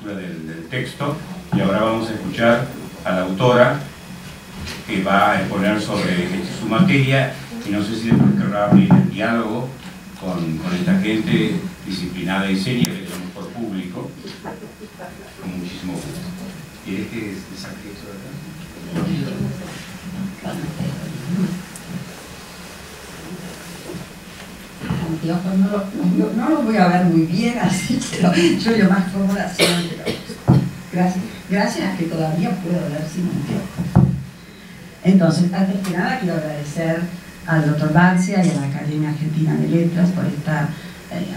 lectura del texto, y ahora vamos a escuchar a la autora, que va a exponer sobre su materia, y no sé si después querrá abrir el diálogo con esta gente disciplinada y seria que tenemos por público, con muchísimo gusto. ¿Quieres que saque esto de acá? No lo voy a ver muy bien, así que yo lo más cómoda siempre. Gracias a que todavía puedo ver sin anteojos. Entonces, antes que nada quiero agradecer al Dr. Barcia y a la Academia Argentina de Letras por esta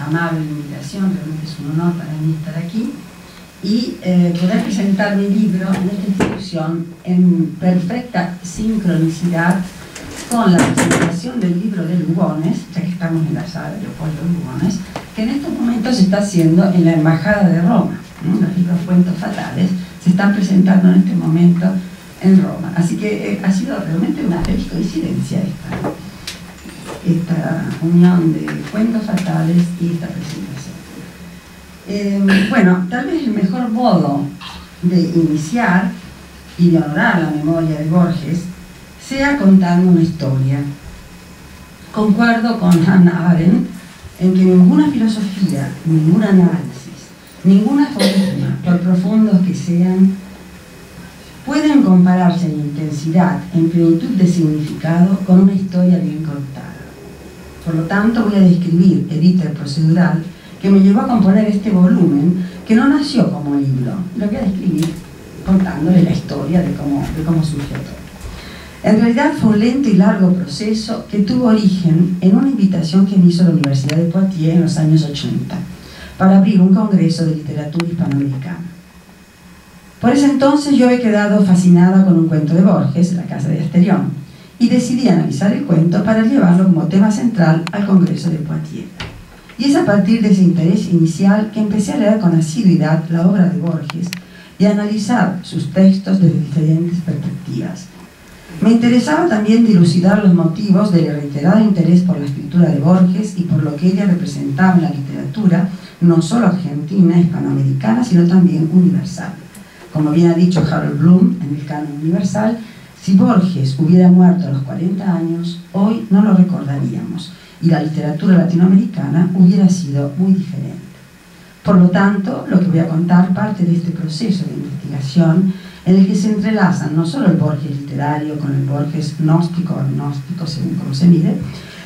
amable invitación. Realmente es un honor para mí estar aquí y poder presentar mi libro en esta institución en perfecta sincronicidad con la presentación del libro de Lugones, ya que estamos en la sala de Leopoldo Lugones, que en estos momentos se está haciendo en la Embajada de Roma. Los libros Cuentos Fatales se están presentando en este momento en Roma. Así que ha sido realmente una feliz coincidencia esta unión de Cuentos Fatales y esta presentación. Bueno, tal vez el mejor modo de iniciar y de honorar la memoria de Borges sea contando una historia. Concuerdo con Hannah Arendt en que ninguna filosofía, ningún análisis, ningún aforisma, por profundos que sean, pueden compararse en intensidad, en plenitud de significado, con una historia bien contada. Por lo tanto, voy a describir el íter procedural que me llevó a componer este volumen, que no nació como libro. Lo voy a describir contándole la historia de cómo surgió todo. En realidad fue un lento y largo proceso que tuvo origen en una invitación que me hizo la Universidad de Poitiers en los años 80 para abrir un congreso de literatura hispanoamericana. Por ese entonces yo había quedado fascinada con un cuento de Borges, La casa de Asterión, y decidí analizar el cuento para llevarlo como tema central al congreso de Poitiers. Y es a partir de ese interés inicial que empecé a leer con asiduidad la obra de Borges y a analizar sus textos desde diferentes perspectivas. Me interesaba también dilucidar los motivos del reiterado interés por la escritura de Borges y por lo que ella representaba en la literatura, no solo argentina, hispanoamericana, sino también universal. Como bien ha dicho Harold Bloom en el Canon Universal, si Borges hubiera muerto a los 40 años, hoy no lo recordaríamos y la literatura latinoamericana hubiera sido muy diferente. Por lo tanto, lo que voy a contar parte de este proceso de investigación en el que se entrelazan no solo el Borges literario con el Borges gnóstico o agnóstico, según cómo se mire,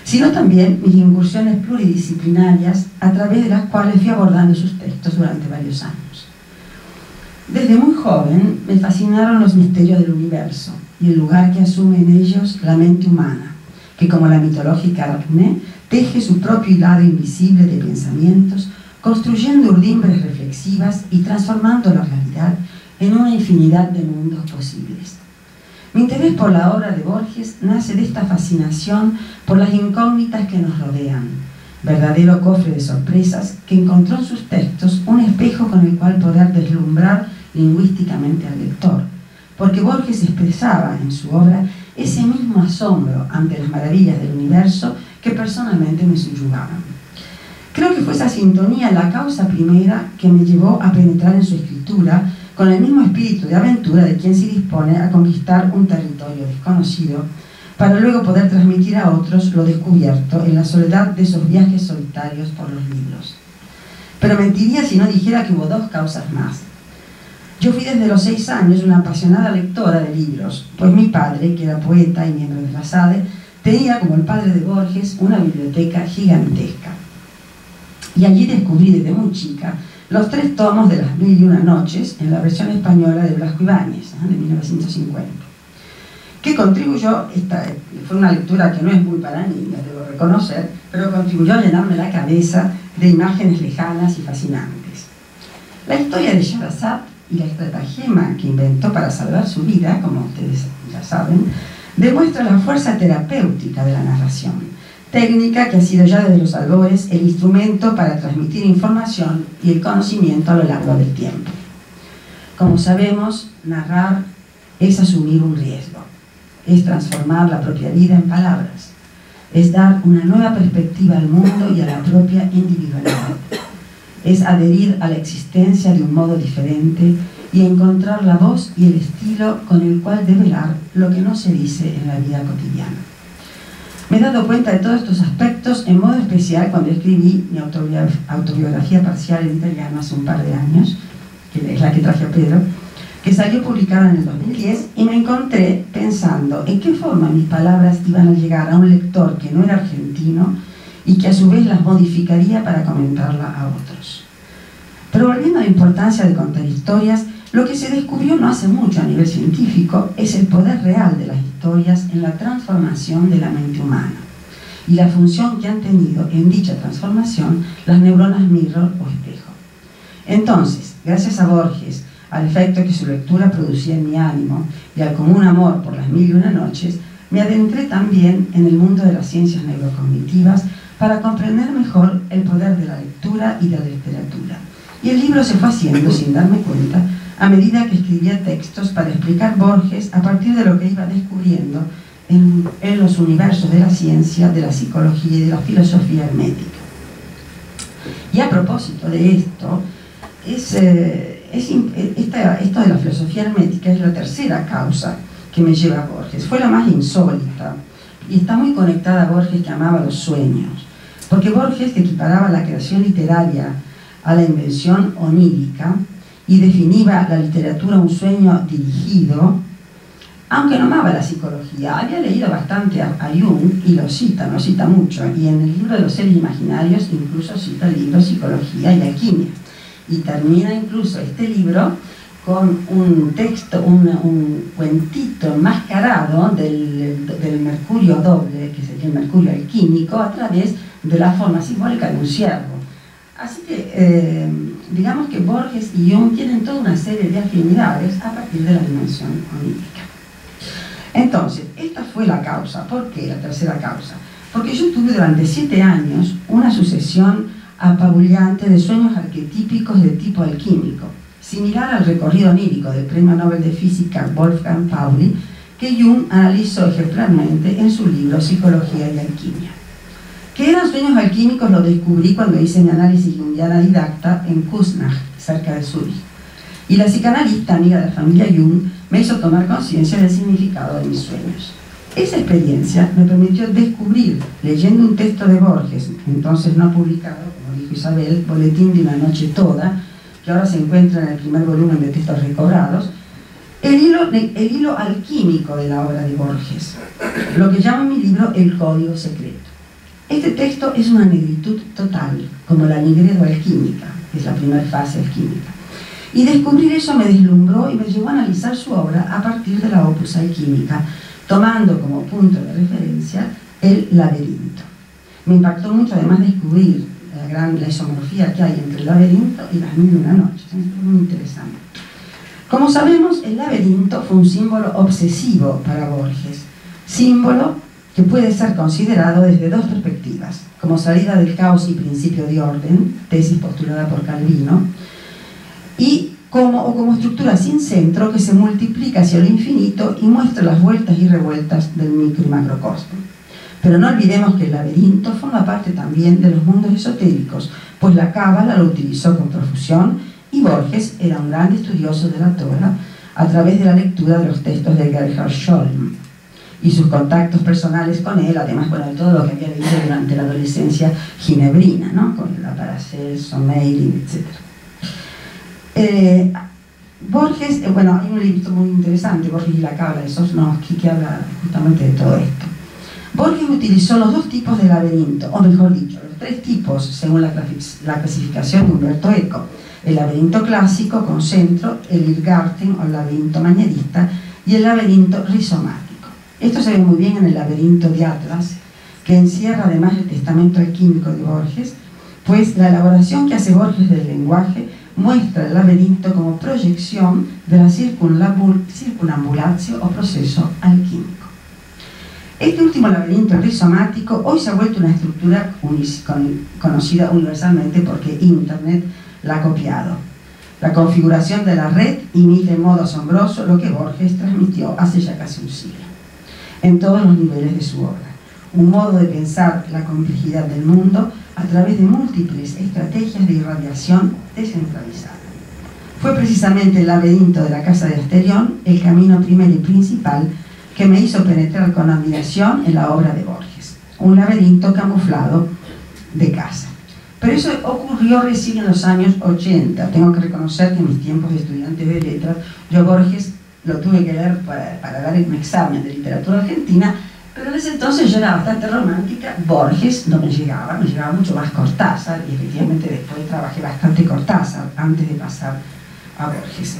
sino también mis incursiones pluridisciplinarias a través de las cuales fui abordando sus textos durante varios años. Desde muy joven me fascinaron los misterios del universo y el lugar que asume en ellos la mente humana, que como la mitológica Arne, teje su propio hilado invisible de pensamientos, construyendo urdimbres reflexivas y transformando la realidad en una infinidad de mundos posibles. Mi interés por la obra de Borges nace de esta fascinación por las incógnitas que nos rodean, verdadero cofre de sorpresas que encontró en sus textos un espejo con el cual poder deslumbrar lingüísticamente al lector, porque Borges expresaba en su obra ese mismo asombro ante las maravillas del universo que personalmente me subyugaban. Creo que fue esa sintonía la causa primera que me llevó a penetrar en su escritura con el mismo espíritu de aventura de quien se dispone a conquistar un territorio desconocido para luego poder transmitir a otros lo descubierto en la soledad de esos viajes solitarios por los libros. Pero mentiría si no dijera que hubo dos causas más. Yo fui desde los 6 años una apasionada lectora de libros, pues mi padre, que era poeta y miembro de la SADE, tenía, como el padre de Borges, una biblioteca gigantesca. Y allí descubrí desde muy chica los 3 tomos de Las 1001 noches en la versión española de Blasco Ibáñez, de 1950. Que contribuyó, fue una lectura que no es muy para niños, debo reconocer, pero contribuyó a llenarme la cabeza de imágenes lejanas y fascinantes. La historia de Sherazad y la estratagema que inventó para salvar su vida, como ustedes ya saben, demuestra la fuerza terapéutica de la narración, técnica que ha sido ya desde los albores el instrumento para transmitir información y el conocimiento a lo largo del tiempo. Como sabemos, narrar es asumir un riesgo, es transformar la propia vida en palabras, es dar una nueva perspectiva al mundo y a la propia individualidad. es adherir a la existencia de un modo diferente y encontrar la voz y el estilo con el cual develar lo que no se dice en la vida cotidiana. Me he dado cuenta de todos estos aspectos en modo especial cuando escribí mi autobiografía parcial en italiano hace un par de años, que es la que traje a Pedro, que salió publicada en el 2010, y me encontré pensando en qué forma mis palabras iban a llegar a un lector que no era argentino y que a su vez las modificaría para comentarla a otros. Pero volviendo a la importancia de contar historias, lo que se descubrió no hace mucho a nivel científico es el poder real de las historias en la transformación de la mente humana y la función que han tenido en dicha transformación las neuronas mirror o espejo. Entonces, gracias a Borges, al efecto que su lectura producía en mi ánimo y al común amor por las 1001 noches, me adentré también en el mundo de las ciencias neurocognitivas para comprender mejor el poder de la lectura y de la literatura. Y el libro se fue haciendo, sin darme cuenta, a medida que escribía textos para explicar Borges a partir de lo que iba descubriendo en los universos de la ciencia, de la psicología y de la filosofía hermética. Y a propósito de esto, esto de la filosofía hermética es la tercera causa que me lleva a Borges. Fue la más insólita y está muy conectada a Borges, que amaba los sueños, porque Borges equiparaba la creación literaria a la invención onírica y definía la literatura un sueño dirigido, aunque no amaba la psicología. Había leído bastante a Jung y lo cita mucho, y en el libro de los seres imaginarios incluso cita el libro Psicología y Alquimia, y termina incluso este libro con un texto, un cuentito enmascarado del mercurio doble, que sería el mercurio alquímico, a través de la forma simbólica de un ciervo. Así que digamos que Borges y Jung tienen toda una serie de afinidades a partir de la dimensión onírica. Entonces, esta fue la causa. ¿Por qué la tercera causa? Porque yo tuve durante 7 años una sucesión apabullante de sueños arquetípicos de tipo alquímico, similar al recorrido onírico del Premio Nobel de Física Wolfgang Pauli, que Jung analizó ejemplarmente en su libro Psicología y Alquimia. Que eran sueños alquímicos lo descubrí cuando hice mi análisis junguiana didacta en Küsnacht, cerca de Zúrich. Y la psicanalista amiga de la familia Jung me hizo tomar conciencia del significado de mis sueños. Esa experiencia me permitió descubrir, leyendo un texto de Borges, entonces no publicado, como dijo Isabel, Boletín de una noche toda, que ahora se encuentra en el primer volumen de textos recobrados, el hilo alquímico de la obra de Borges, lo que llamo en mi libro el código secreto. Este texto es una negritud total, como la nigredo-alquímica, que es la primera fase alquímica. Y descubrir eso me deslumbró y me llevó a analizar su obra a partir de la opus alquímica, tomando como punto de referencia el laberinto. Me impactó mucho además descubrir la isomorfía que hay entre el laberinto y las 1001 noches. Es muy interesante. Como sabemos, el laberinto fue un símbolo obsesivo para Borges, símbolo que puede ser considerado desde dos perspectivas, como salida del caos y principio de orden, tesis postulada por Calvino, y como estructura sin centro que se multiplica hacia el infinito y muestra las vueltas y revueltas del micro y macrocosmo. Pero no olvidemos que el laberinto forma parte también de los mundos esotéricos, pues la Cábala lo utilizó con profusión y Borges era un gran estudioso de la Torah a través de la lectura de los textos de Gerhard Scholem y sus contactos personales con él, además de todo lo que había leído durante la adolescencia ginebrina, ¿no? Con la Paracelso, Meiring, etc. Borges, bueno, hay un libro muy interesante, Borges y la Cábala de Sosnowski, que habla justamente de todo esto. Borges utilizó los dos tipos de laberinto, o mejor dicho, los 3 tipos según la clasificación de Umberto Eco: el laberinto clásico con centro, el Irrgarten o el laberinto manierista, y el laberinto rizomático. Esto se ve muy bien en el laberinto de Atlas, que encierra además el testamento alquímico de Borges, pues la elaboración que hace Borges del lenguaje muestra el laberinto como proyección de la circunambulatio o proceso alquímico. Este último laberinto rizomático hoy se ha vuelto una estructura conocida universalmente porque Internet la ha copiado. La configuración de la red imita en modo asombroso lo que Borges transmitió hace ya casi un siglo, en todos los niveles de su obra. Un modo de pensar la complejidad del mundo a través de múltiples estrategias de irradiación descentralizada. Fue precisamente el laberinto de la casa de Asterión el camino primero y principal que me hizo penetrar con admiración en la obra de Borges, un laberinto camuflado de casa. Pero eso ocurrió recién en los años 80. Tengo que reconocer que en mis tiempos de estudiante de letras, yo Borges lo tuve que leer para dar un examen de literatura argentina, pero desde entonces yo era bastante romántica. Borges no me llegaba mucho más Cortázar, y efectivamente después trabajé bastante Cortázar antes de pasar a Borges.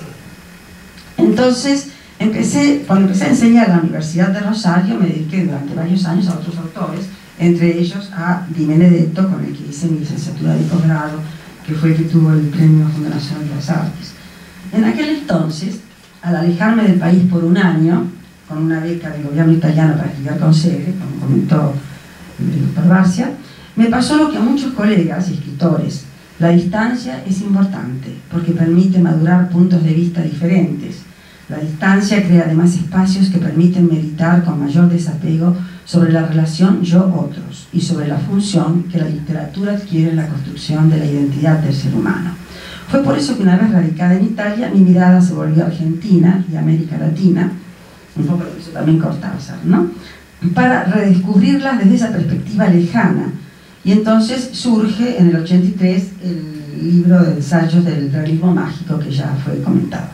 Entonces, cuando empecé a enseñar en la Universidad de Rosario, me dediqué durante varios años a otros autores, entre ellos a Di Benedetto, con el que hice mi licenciatura de posgrado, que fue el que tuvo el Premio Fondo Nacional de las Artes. En aquel entonces, al alejarme del país por un año, con una beca del gobierno italiano para estudiar con Segre, como comentó el doctor Barcia, me pasó lo que a muchos colegas y escritores: la distancia es importante porque permite madurar puntos de vista diferentes. La distancia crea además espacios que permiten meditar con mayor desapego sobre la relación yo-otros y sobre la función que la literatura adquiere en la construcción de la identidad del ser humano. Fue por eso que, una vez radicada en Italia, mi mirada se volvió a Argentina y América Latina, un poco lo hizo también Cortázar, ¿no?, para redescubrirlas desde esa perspectiva lejana. Y entonces surge en el 83 el libro de ensayos del realismo mágico, que ya fue comentado.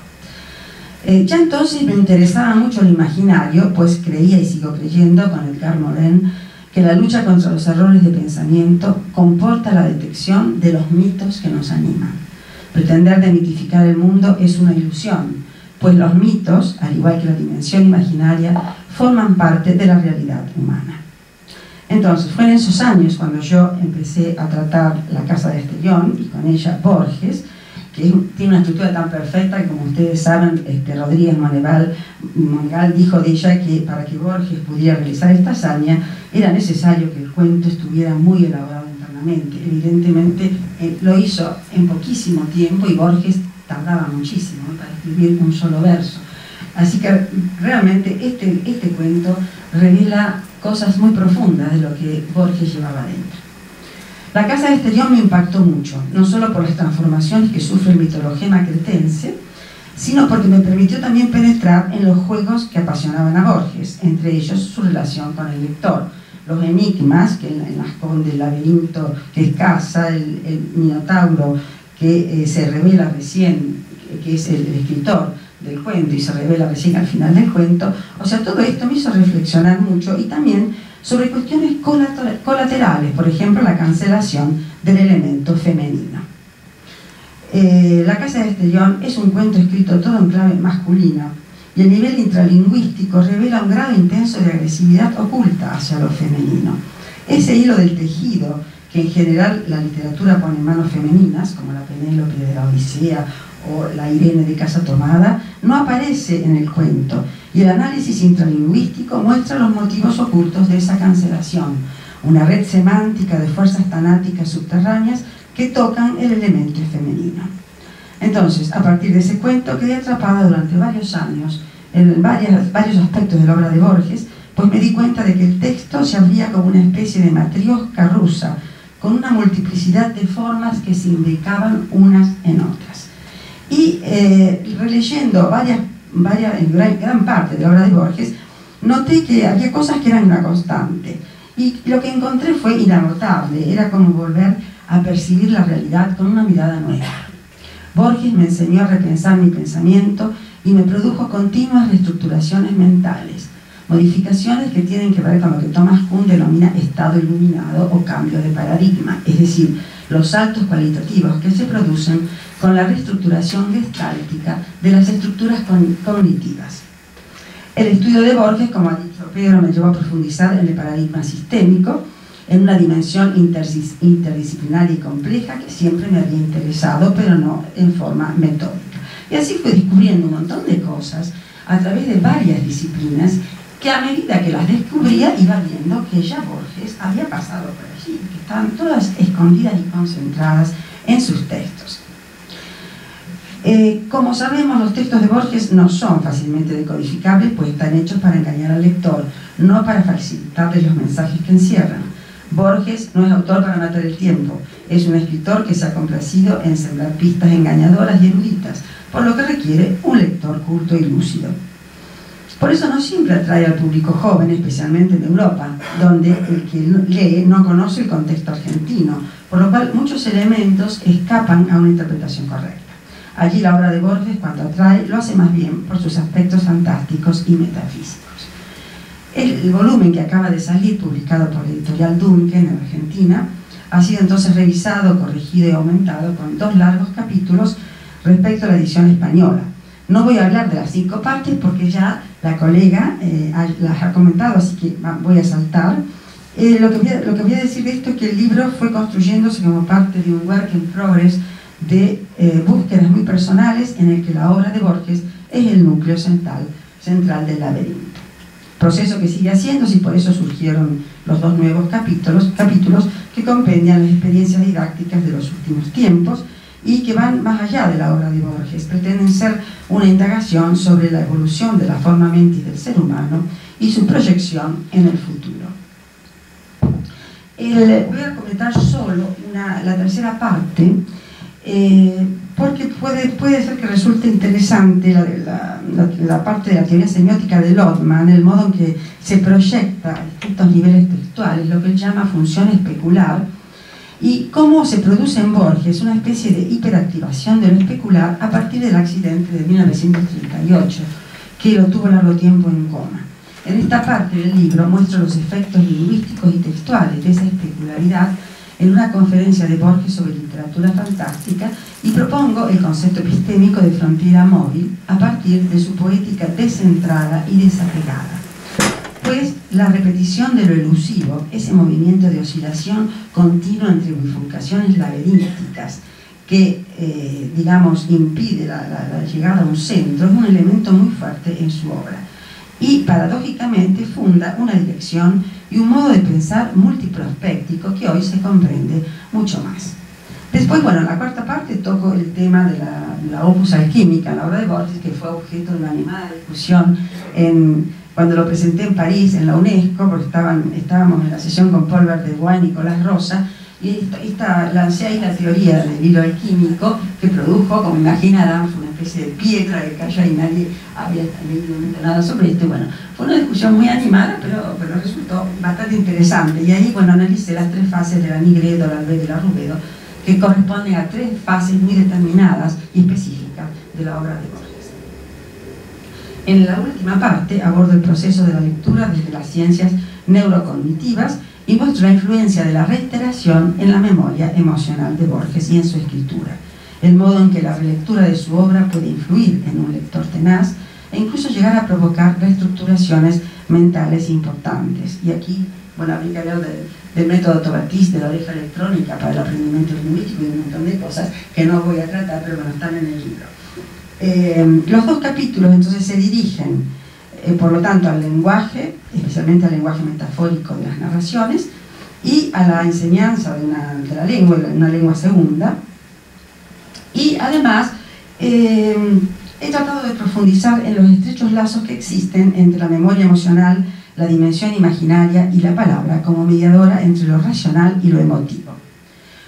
Ya entonces me interesaba mucho el imaginario, pues creía y sigo creyendo con Edgar Morin que la lucha contra los errores de pensamiento comporta la detección de los mitos que nos animan. Pretender demitificar el mundo es una ilusión, pues los mitos, al igual que la dimensión imaginaria, forman parte de la realidad humana. Entonces, fue en esos años cuando yo empecé a tratar La casa de Asterión, y con ella Borges, que tiene una estructura tan perfecta que, como ustedes saben, Rodríguez Monegal dijo de ella que para que Borges pudiera realizar esta hazaña era necesario que el cuento estuviera muy elaborado internamente. Evidentemente lo hizo en poquísimo tiempo, y Borges tardaba muchísimo para escribir un solo verso. Así que realmente este cuento revela cosas muy profundas de lo que Borges llevaba dentro. La casa de Asterión me impactó mucho, no solo por las transformaciones que sufre el mitologema cretense, sino porque me permitió también penetrar en los juegos que apasionaban a Borges, entre ellos su relación con el lector, los enigmas que esconde el laberinto que es casa, el minotauro que se revela recién, que es el escritor del cuento y se revela recién al final del cuento. O sea, todo esto me hizo reflexionar mucho, y también sobre cuestiones colaterales, por ejemplo, la cancelación del elemento femenino. La casa de Asterión es un cuento escrito todo en clave masculina, y el nivel intralingüístico revela un grado intenso de agresividad oculta hacia lo femenino. Ese hilo del tejido que en general la literatura pone en manos femeninas, como la Penélope de la Odisea o la Irene de Casa Tomada, no aparece en el cuento, y el análisis intralingüístico muestra los motivos ocultos de esa cancelación, una red semántica de fuerzas tanáticas subterráneas que tocan el elemento femenino. Entonces, a partir de ese cuento quedé atrapada durante varios años en varios aspectos de la obra de Borges, pues me di cuenta de que el texto se abría como una especie de matriosca rusa, con una multiplicidad de formas que se imbricaban unas en otras. Y releyendo en gran parte de la obra de Borges, noté que había cosas que eran una constante, y lo que encontré fue inagotable. Era como volver a percibir la realidad con una mirada nueva. Borges me enseñó a repensar mi pensamiento y me produjo continuas reestructuraciones mentales, modificaciones que tienen que ver con lo que Thomas Kuhn denomina estado iluminado o cambio de paradigma, es decir, los saltos cualitativos que se producen con la reestructuración gestáltica de las estructuras cognitivas. El estudio de Borges, como ha dicho Pedro, me llevó a profundizar en el paradigma sistémico, en una dimensión interdisciplinaria y compleja que siempre me había interesado, pero no en forma metódica. Y así fui descubriendo un montón de cosas a través de varias disciplinas, que a medida que las descubría iba viendo que ya Borges había pasado por allí, que estaban todas escondidas y concentradas en sus textos. Como sabemos, los textos de Borges no son fácilmente decodificables, pues están hechos para engañar al lector, no para facilitarle los mensajes que encierran. Borges no es autor para matar el tiempo, es un escritor que se ha complacido en sembrar pistas engañadoras y eruditas, por lo que requiere un lector culto y lúcido. Por eso no siempre atrae al público joven, especialmente en Europa, donde el que lee no conoce el contexto argentino, por lo cual muchos elementos escapan a una interpretación correcta. Allí la obra de Borges, cuando atrae, lo hace más bien por sus aspectos fantásticos y metafísicos. El volumen que acaba de salir, publicado por la editorial Duncan en Argentina, ha sido entonces revisado, corregido y aumentado con 2 largos capítulos respecto a la edición española. No voy a hablar de las 5 partes porque ya la colega las ha comentado, así que voy a saltar. Lo que voy a decir de esto es que el libro fue construyéndose como parte de un work in progress de búsquedas muy personales en el que la obra de Borges es el núcleo central del laberinto. Proceso que sigue haciéndose y por eso surgieron los 2 nuevos capítulos que compendian las experiencias didácticas de los últimos tiempos y que van más allá de la obra de Borges, pretenden ser una indagación sobre la evolución de la forma mentis del ser humano y su proyección en el futuro. Voy a comentar solo la tercera parte, porque puede ser que resulte interesante la parte de la teoría semiótica de Lotman, el modo en que se proyecta a distintos niveles textuales, lo que él llama función especular, y cómo se produce en Borges una especie de hiperactivación de lo especular a partir del accidente de 1938, que lo tuvo largo tiempo en coma. En esta parte del libro muestro los efectos lingüísticos y textuales de esa especularidad en una conferencia de Borges sobre literatura fantástica y propongo el concepto epistémico de frontera móvil a partir de su poética descentrada y desapegada. Pues la repetición de lo elusivo, ese movimiento de oscilación continua entre bifurcaciones laberínticas que, digamos, impide la llegada a un centro, es un elemento muy fuerte en su obra. Y, paradójicamente, funda una dirección y un modo de pensar multiprospéctico que hoy se comprende mucho más. Después, bueno, en la cuarta parte toco el tema de la opus alquímica, la obra de Borges, que fue objeto de una animada discusión cuando lo presenté en París, en la UNESCO, porque estábamos en la sesión con Paul Verdevoix y Nicolás Rosa, y lancé ahí la teoría del hilo alquímico que produjo, como imaginarán, fue una especie de piedra que cayó y nadie había leído nada sobre esto. Bueno, fue una discusión muy animada, pero resultó bastante interesante. Y ahí, bueno, analicé las 3 fases de la Nigredo, la Albedo y la Rubedo, que corresponden a 3 fases muy determinadas y específicas de la obra de Borges. En la última parte abordo el proceso de la lectura desde las ciencias neurocognitivas y muestro la influencia de la reiteración en la memoria emocional de Borges y en su escritura, el modo en que la relectura de su obra puede influir en un lector tenaz e incluso llegar a provocar reestructuraciones mentales importantes. Y aquí, bueno, habría que hablar del método Tobatis, de la oreja electrónica para el aprendimiento lingüístico y un montón de cosas que no voy a tratar, pero bueno, están en el libro. Los 2 capítulos entonces se dirigen, por lo tanto, al lenguaje, especialmente al lenguaje metafórico de las narraciones, y a la enseñanza de la lengua, una lengua segunda. Y además, he tratado de profundizar en los estrechos lazos que existen entre la memoria emocional, la dimensión imaginaria y la palabra como mediadora entre lo racional y lo emotivo.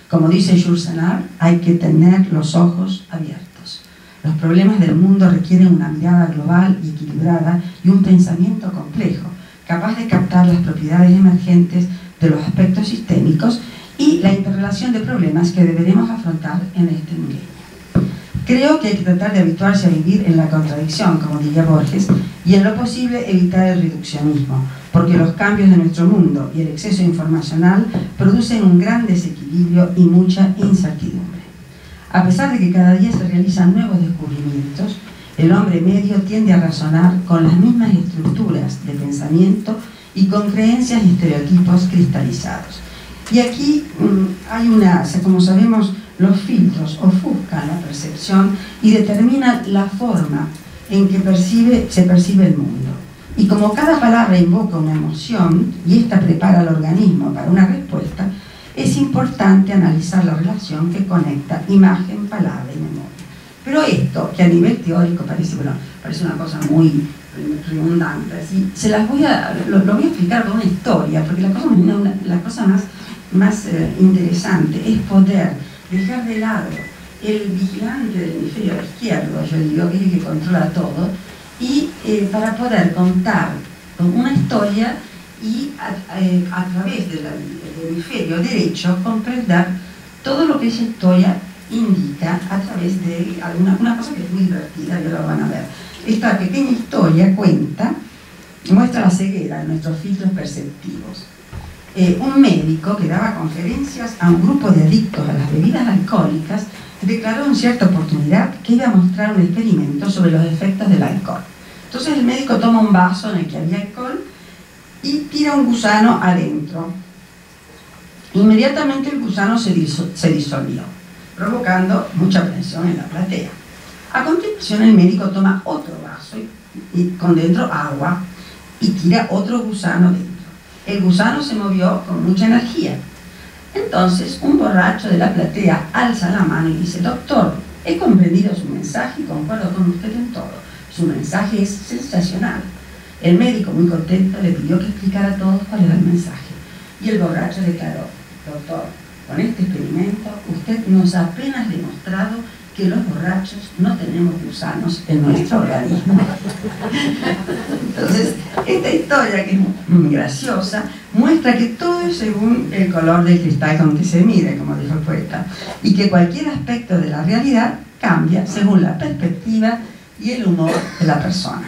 Como dice Jules Renard, hay que tener los ojos abiertos. Los problemas del mundo requieren una mirada global y equilibrada y un pensamiento complejo, capaz de captar las propiedades emergentes de los aspectos sistémicos y la interrelación de problemas que deberemos afrontar en este milenio. Creo que hay que tratar de habituarse a vivir en la contradicción, como diría Borges, y en lo posible evitar el reduccionismo, porque los cambios de nuestro mundo y el exceso informacional producen un gran desequilibrio y mucha incertidumbre. A pesar de que cada día se realizan nuevos descubrimientos, el hombre medio tiende a razonar con las mismas estructuras de pensamiento y con creencias y estereotipos cristalizados. Y aquí como sabemos, los filtros ofuscan la percepción y determinan la forma en que se percibe el mundo. Y como cada palabra invoca una emoción y ésta prepara al organismo para una respuesta, es importante analizar la relación que conecta imagen, palabra y memoria. Pero esto, que a nivel teórico parece una cosa muy redundantes. Y se las voy a, lo voy a explicar con una historia, porque la cosa más interesante es poder dejar de lado el vigilante del hemisferio izquierdo, yo digo que es el que controla todo, y para poder contar una historia y a través del hemisferio derecho comprender todo lo que esa historia indica a través de una cosa que es muy divertida, ya lo van a ver. Esta pequeña historia muestra la ceguera de nuestros filtros perceptivos. Un médico que daba conferencias a un grupo de adictos a las bebidas alcohólicas declaró en cierta oportunidad que iba a mostrar un experimento sobre los efectos del alcohol. Entonces el médico toma un vaso en el que había alcohol y tira un gusano adentro. Inmediatamente el gusano se disolvió, provocando mucha aprensión en la platea. A continuación el médico toma otro vaso y con dentro agua y tira otro gusano dentro. El gusano se movió con mucha energía. Entonces un borracho de la platea alza la mano y dice: doctor, he comprendido su mensaje y concuerdo con usted en todo. Su mensaje es sensacional. El médico, muy contento, le pidió que explicara a todos cuál era el mensaje. Y el borracho declaró: doctor, con este experimento usted nos ha apenas demostrado que los borrachos no tenemos gusanos en nuestro organismo. Entonces, esta historia, que es muy graciosa, muestra que todo es según el color del cristal con que se mire, como dijo el poeta, y que cualquier aspecto de la realidad cambia según la perspectiva y el humor de la persona.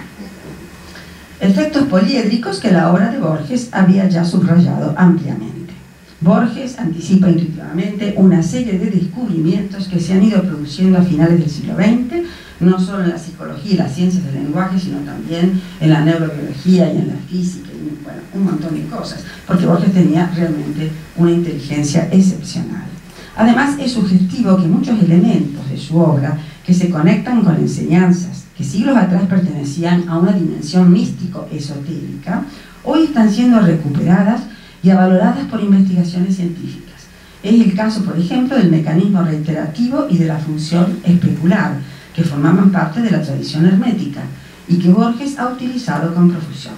Efectos poliédricos que la obra de Borges había ya subrayado ampliamente. Borges anticipa intuitivamente una serie de descubrimientos que se han ido produciendo a finales del siglo XX, no solo en la psicología y las ciencias del lenguaje, sino también en la neurobiología y en la física, y bueno, un montón de cosas, porque Borges tenía realmente una inteligencia excepcional. Además, es sugestivo que muchos elementos de su obra que se conectan con enseñanzas que siglos atrás pertenecían a una dimensión místico-esotérica, hoy están siendo recuperadas y avaloradas por investigaciones científicas. Es el caso, por ejemplo, del mecanismo reiterativo y de la función especular, que formaban parte de la tradición hermética y que Borges ha utilizado con profusión.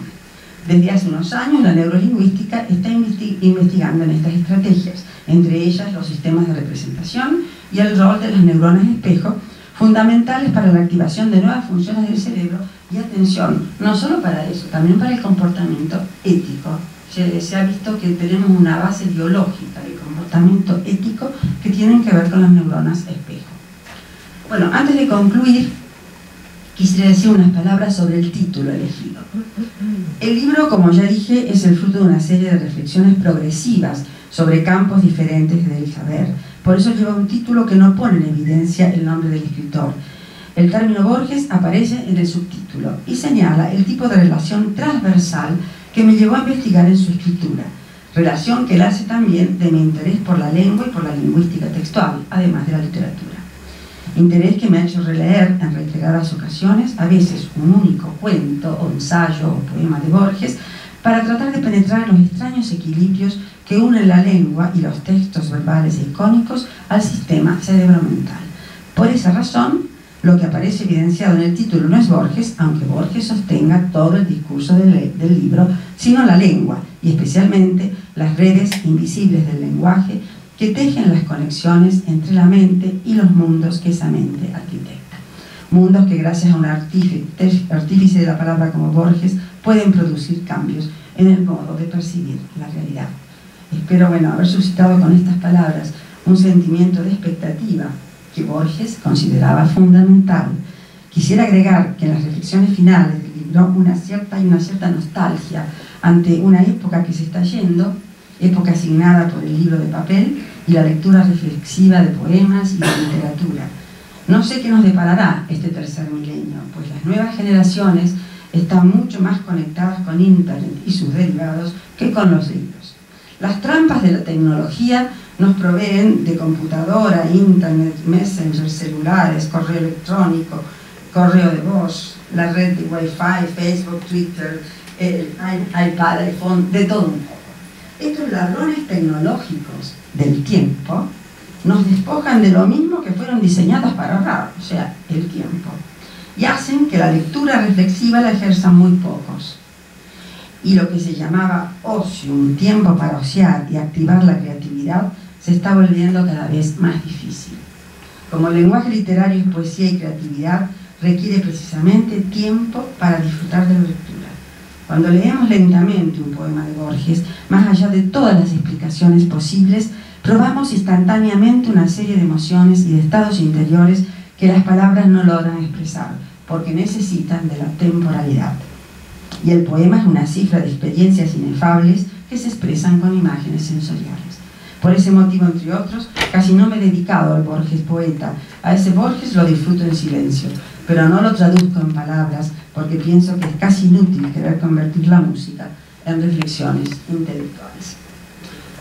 Desde hace unos años, la neurolingüística está investigando en estas estrategias, entre ellas los sistemas de representación y el rol de las neuronas espejo, fundamentales para la activación de nuevas funciones del cerebro y, atención, no solo para eso, también para el comportamiento ético. Se ha visto que tenemos una base biológica de comportamiento ético que tienen que ver con las neuronas espejo. Bueno, antes de concluir, quisiera decir unas palabras sobre el título elegido. El libro, como ya dije, es el fruto de una serie de reflexiones progresivas sobre campos diferentes del saber. Por eso lleva un título que no pone en evidencia el nombre del escritor. El término Borges aparece en el subtítulo y señala el tipo de relación transversal que me llevó a investigar en su escritura, relación que él hace también de mi interés por la lengua y por la lingüística textual, además de la literatura. Interés que me ha hecho releer en reiteradas ocasiones, a veces un único cuento o ensayo o poema de Borges, para tratar de penetrar en los extraños equilibrios que unen la lengua y los textos verbales e icónicos al sistema cerebro-mental. Por esa razón, lo que aparece evidenciado en el título no es Borges, aunque Borges sostenga todo el discurso del libro, sino la lengua, y especialmente las redes invisibles del lenguaje que tejen las conexiones entre la mente y los mundos que esa mente arquitecta. Mundos que, gracias a un artífice de la palabra como Borges, pueden producir cambios en el modo de percibir la realidad. Espero, haber suscitado con estas palabras un sentimiento de expectativa que Borges consideraba fundamental. Quisiera agregar que en las reflexiones finales del libro hay una cierta nostalgia ante una época que se está yendo, época asignada por el libro de papel y la lectura reflexiva de poemas y de literatura. No sé qué nos deparará este tercer milenio, pues las nuevas generaciones están mucho más conectadas con Internet y sus derivados que con los libros. Las trampas de la tecnología nos proveen de computadora, internet, messenger, celulares, correo electrónico, correo de voz, la red de Wi-Fi, Facebook, Twitter, iPad, iPhone, de todo un poco. Estos ladrones tecnológicos del tiempo nos despojan de lo mismo que fueron diseñados para ahorrar, o sea, el tiempo. y hacen que la lectura reflexiva la ejerzan muy pocos. Y lo que se llamaba ocio, un tiempo para ociar y activar la creatividad, se está volviendo cada vez más difícil. Como el lenguaje literario es poesía y creatividad, requiere precisamente tiempo para disfrutar de la lectura. Cuando leemos lentamente un poema de Borges, más allá de todas las explicaciones posibles, probamos instantáneamente una serie de emociones y de estados interiores que las palabras no logran expresar, porque necesitan de la temporalidad. Y el poema es una cifra de experiencias inefables que se expresan con imágenes sensoriales. Por ese motivo, entre otros, casi no me he dedicado al Borges poeta. A ese Borges lo disfruto en silencio, pero no lo traduzco en palabras porque pienso que es casi inútil querer convertir la música en reflexiones intelectuales.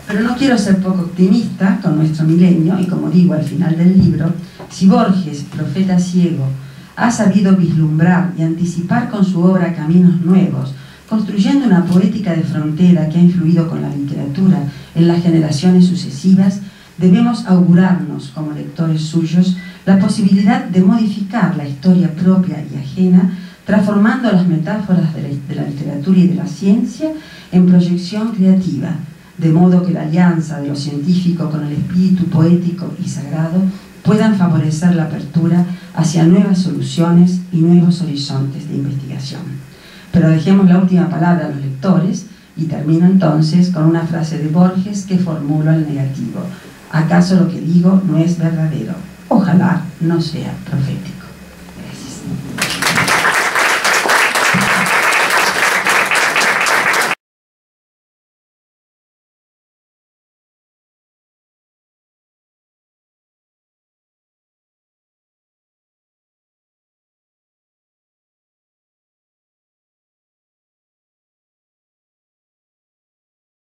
Pero no quiero ser poco optimista con nuestro milenio, y como digo al final del libro, si Borges, profeta ciego, ha sabido vislumbrar y anticipar con su obra caminos nuevos, construyendo una poética de frontera que ha influido con la literatura en las generaciones sucesivas, debemos augurarnos como lectores suyos la posibilidad de modificar la historia propia y ajena, transformando las metáforas de la literatura y de la ciencia en proyección creativa, de modo que la alianza de lo científico con el espíritu poético y sagrado puedan favorecer la apertura hacia nuevas soluciones y nuevos horizontes de investigación. Pero dejemos la última palabra a los lectores y termino entonces con una frase de Borges que formulo al negativo. ¿Acaso lo que digo no es verdadero? Ojalá no sea profético.